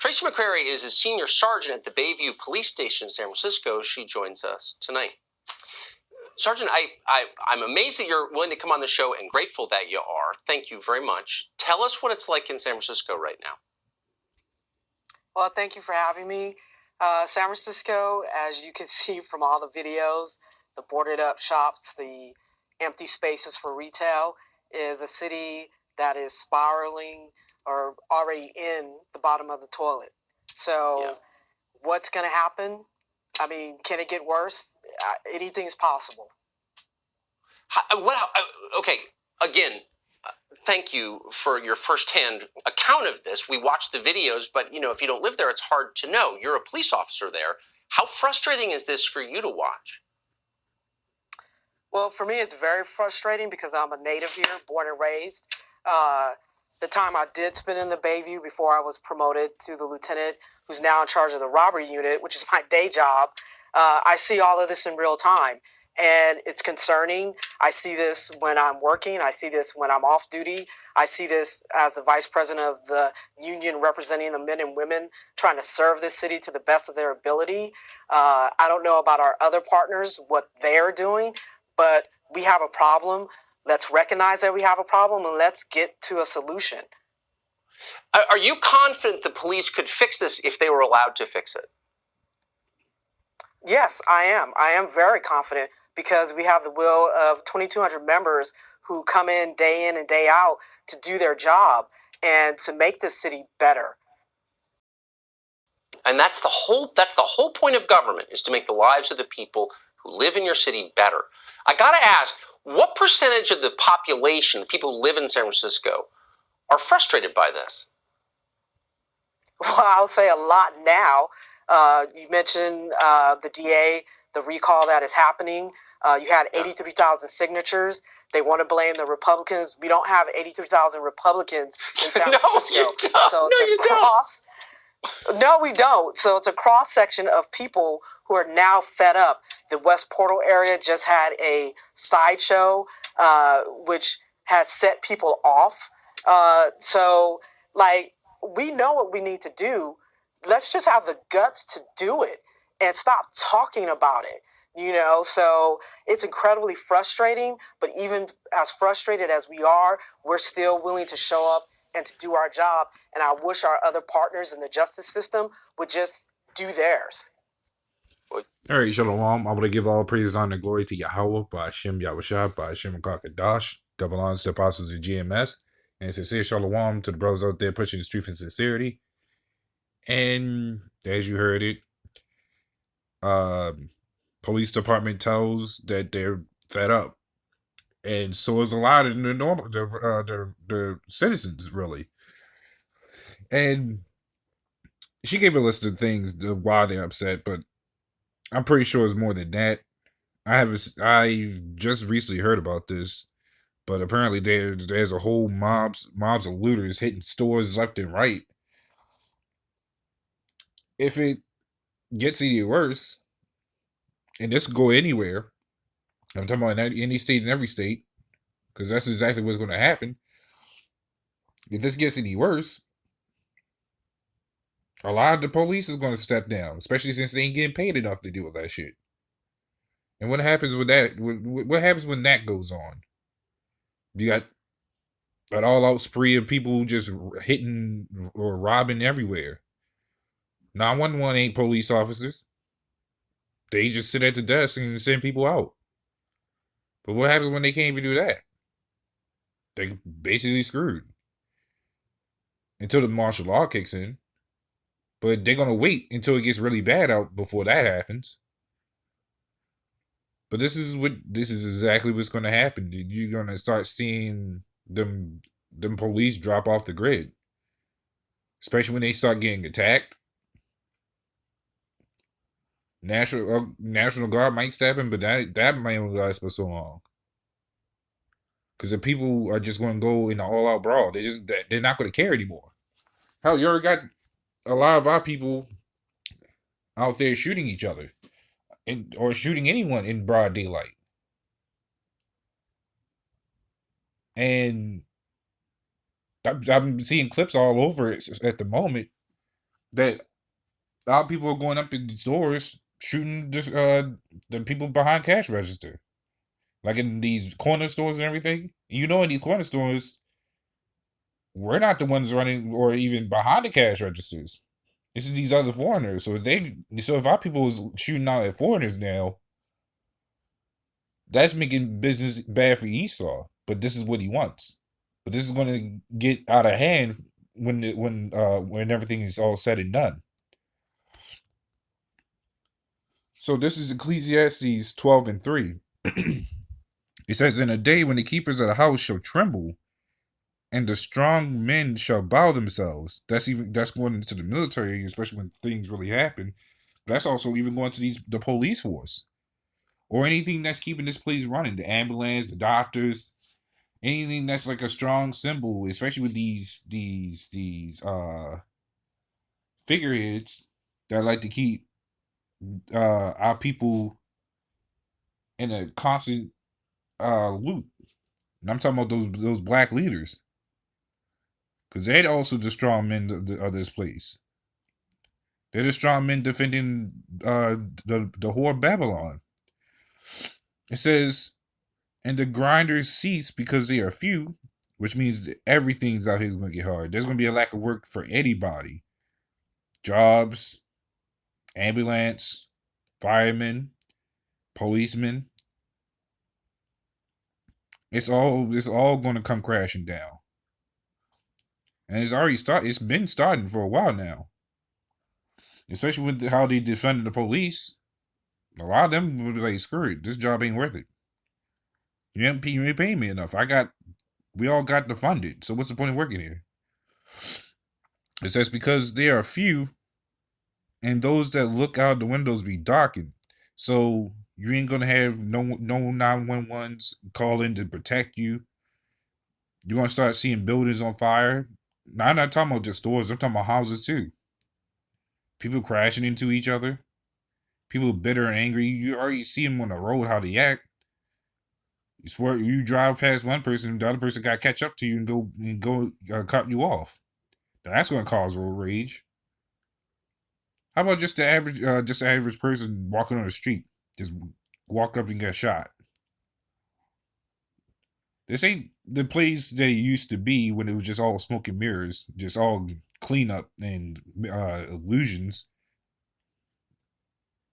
Tracy McCrary is a senior sergeant at the Bayview Police Station in San Francisco. She joins us tonight. Sergeant, I'm amazed that you're willing to come on the show and grateful that you are. Thank you very much. Tell us what it's like in San Francisco right now. Well, thank you for having me. San Francisco, as you can see from all the videos, the boarded up shops, the empty spaces for retail, is a city that is spiraling or already in the bottom of the toilet. So what's going to happen? I mean, can it get worse? Anything's possible. Okay, again, thank you for your firsthand account of this. We watched the videos, but if you don't live there, it's hard to know. You're a police officer there. How frustrating is this for you to watch? Well, for me, it's very frustrating because I'm a native here, born and raised. The time I did spend in the Bayview before I was promoted to the lieutenant, who's now in charge of the robbery unit, which is my day job, I see all of this in real time. And it's concerning. I see this when I'm working. I see this when I'm off duty. I see this as the vice president of the union representing the men and women trying to serve this city to the best of their ability. I don't know about our other partners, what they're doing, but we have a problem. Let's recognize that we have a problem and let's get to a solution. Are you confident the police could fix this if they were allowed to fix it? Yes, I am. I am very confident because we have the will of 2,200 members who come in and day out to do their job and to make this city better. And that's the whole point of government, is to make the lives of the people who live in your city better. I got to ask, what percentage of the population, the people who live in San Francisco, are frustrated by this? Well, I'll say a lot now. You mentioned the DA, the recall that is happening. You had 83,000 signatures. They want to blame the Republicans. We don't have 83,000 Republicans in San Francisco. You don't. So it's cross. No, we don't. So it's a cross section of people who are now fed up. The West Portal area just had a sideshow, which has set people off. We know what we need to do. Let's just have the guts to do it and stop talking about it. So it's incredibly frustrating, but even as frustrated as we are, we're still willing to show up and to do our job. And I wish our other partners in the justice system would just do theirs. All right, Shalom. I want to give all praise, honor, and glory to Yahweh, by Hashem Yahushua, by Hashem Kakadash, double honors to the apostles of GMS, and sincere Shalom to the brothers out there pushing the truth and sincerity. And as you heard it, police department tells that they're fed up, and so is a lot of the citizens, really. And she gave a list of things of why they're upset, but I'm pretty sure it's more than that. I just recently heard about this, but apparently there's a whole mobs of looters hitting stores left and right. If it gets any worse, and this could go anywhere, I'm talking about any state and every state, because that's exactly what's going to happen. If this gets any worse, a lot of the police is going to step down, especially since they ain't getting paid enough to deal with that shit. And what happens with that? What happens when that goes on? You got an all-out spree of people just hitting or robbing everywhere. 911 ain't police officers. They just sit at the desk and send people out. But what happens when they can't even do that? They basically screwed. Until the martial law kicks in. But they're going to wait until it gets really bad out before that happens. But this is exactly what's going to happen. You're going to start seeing them police drop off the grid. Especially when they start getting attacked. National Guard might step in, but that might only last for so long. Because the people are just going to go in an all-out brawl. They're not going to care anymore. Hell, you already got a lot of our people out there shooting each other, or shooting anyone in broad daylight. And I'm seeing clips all over it at the moment that a lot of people are going up in the stores shooting the people behind cash register, like in these corner stores and everything. You know, in these corner stores, we're not the ones running or even behind the cash registers. It's these other foreigners. So if our people is shooting out at foreigners now, that's making business bad for Esau. But this is what he wants. But this is going to get out of hand when everything is all said and done. So this is Ecclesiastes 12:3. It says, "In a day when the keepers of the house shall tremble, and the strong men shall bow themselves." That's going into the military, especially when things really happen. But that's also even going to the police force or anything that's keeping this place running. The ambulance, the doctors, anything that's like a strong symbol, especially with these figureheads that like to keep our people in a constant loop. And I'm talking about those black leaders, because they're also the strong men of this place. They're the strong men defending the whore of Babylon. It says, "And the grinders cease because they are few," which means that everything's out here is going to get hard. There's going to be a lack of work for anybody. Jobs, ambulance, firemen, policemen. It's all going to come crashing down. And it's been starting for a while now. Especially with how they defended the police. A lot of them would be like, screw it, this job ain't worth it. You ain't paying me enough. We all got defunded, so what's the point of working here? It says, "Because there are few, and those that look out the windows be darkened." So you ain't gonna have no 911s call in to protect you. You're gonna start seeing buildings on fire. Now, I'm not talking about just stores, I'm talking about houses too. People crashing into each other. People bitter and angry. You already see them on the road, how they act. You swear you drive past one person, the other person got to catch up to you and go cut you off. Now, that's going to cause road rage. How about just the average person walking on the street, just walk up and get shot? This ain't the place that it used to be when it was just all smoke and mirrors, just all cleanup and illusions.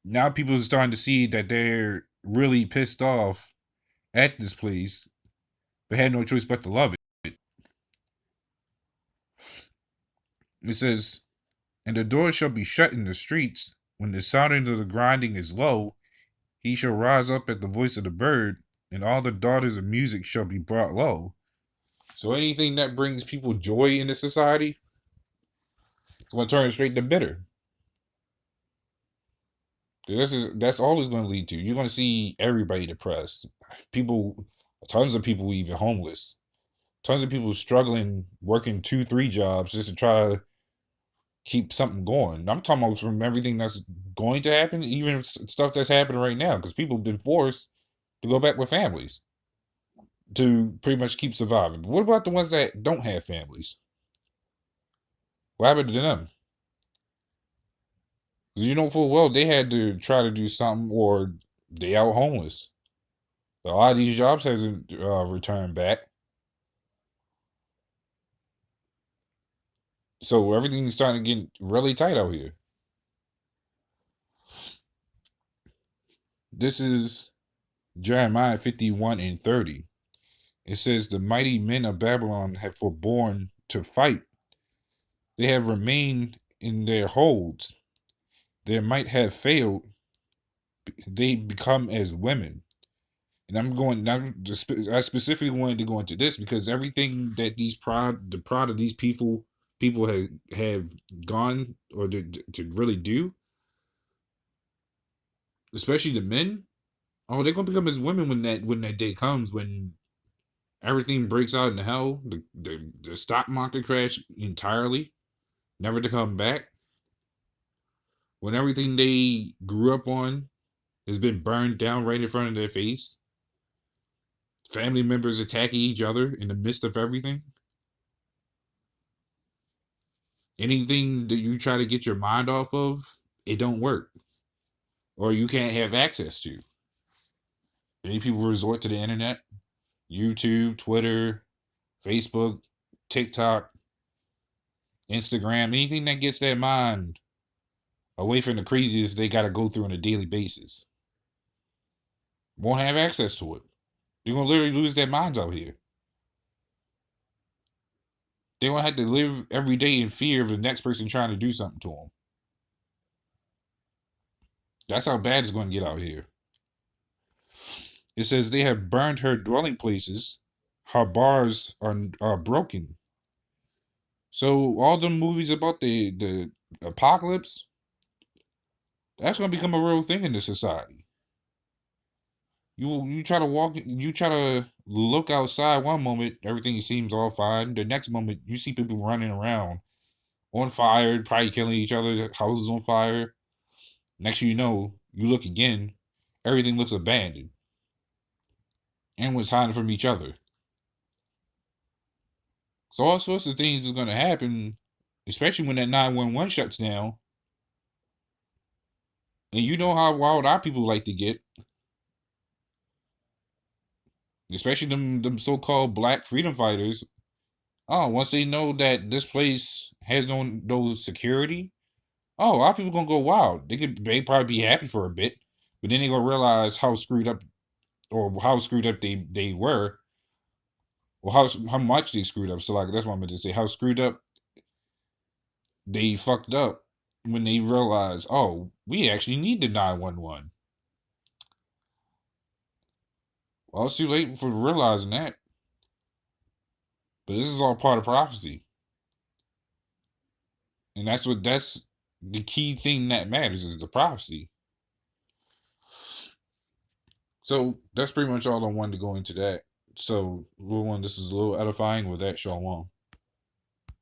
Now people are starting to see that they're really pissed off at this place, but had no choice but to love it. It says, "And the doors shall be shut in the streets. When the sounding of the grinding is low, he shall rise up at the voice of the bird, and all the daughters of music shall be brought low." So anything that brings people joy in the society, it's going to turn straight to bitter. That's all it's going to lead to. You're going to see everybody depressed. Tons of people even homeless. Tons of people struggling, working 2-3 jobs just to try to keep something going. I'm talking about from everything that's going to happen, even stuff that's happening right now, because people have been forced to go back with families to pretty much keep surviving. But what about the ones that don't have families? What happened to them? Because you know full well they had to try to do something, or they out homeless. A lot of these jobs hasn't returned back. So everything's starting to get really tight out here. This is Jeremiah 51:30. It says, "The mighty men of Babylon have forborne to fight. They have remained in their holds. Their might have failed. They become as women." And I specifically wanted to go into this because everything that the pride of these people have gone or to really do, especially the men, oh, they're gonna become as women when that day comes, when everything breaks out in hell, the stock market crash entirely, never to come back. When everything they grew up on has been burned down right in front of their face. Family members attacking each other in the midst of everything. anything that you try to get your mind off of, it don't work, or you can't have access to. Many people resort to the internet, YouTube, Twitter, Facebook, TikTok, Instagram, anything that gets their mind away from the craziest they got to go through on a daily basis. Won't have access to it. They're going to literally lose their minds out here. They won't have to live every day in fear of the next person trying to do something to them. That's how bad it's going to get out here. It says they have burned her dwelling places. Her bars are broken. So all the movies about the apocalypse, that's going to become a real thing in this society. You try to look outside one moment, everything seems all fine. The next moment, you see people running around on fire, probably killing each other, houses on fire. Next you know, you look again, everything looks abandoned. Everyone's hiding from each other. So all sorts of things is going to happen, especially when that 911 shuts down. And you know how wild our people like to get. Especially them so-called black freedom fighters. Oh, once they know that this place has no security, oh, a lot of people gonna go wild. They probably be happy for a bit, but then they gonna realize how screwed up they were, or how much they screwed up. So like that's what I meant to say. How screwed up they fucked up when they realized, oh, we actually need the 911. Well, it's too late for realizing that. But this is all part of prophecy. And that's the key thing that matters is the prophecy. So that's pretty much all I wanted to go into that. So, little one, this was a little edifying with that, Shalom.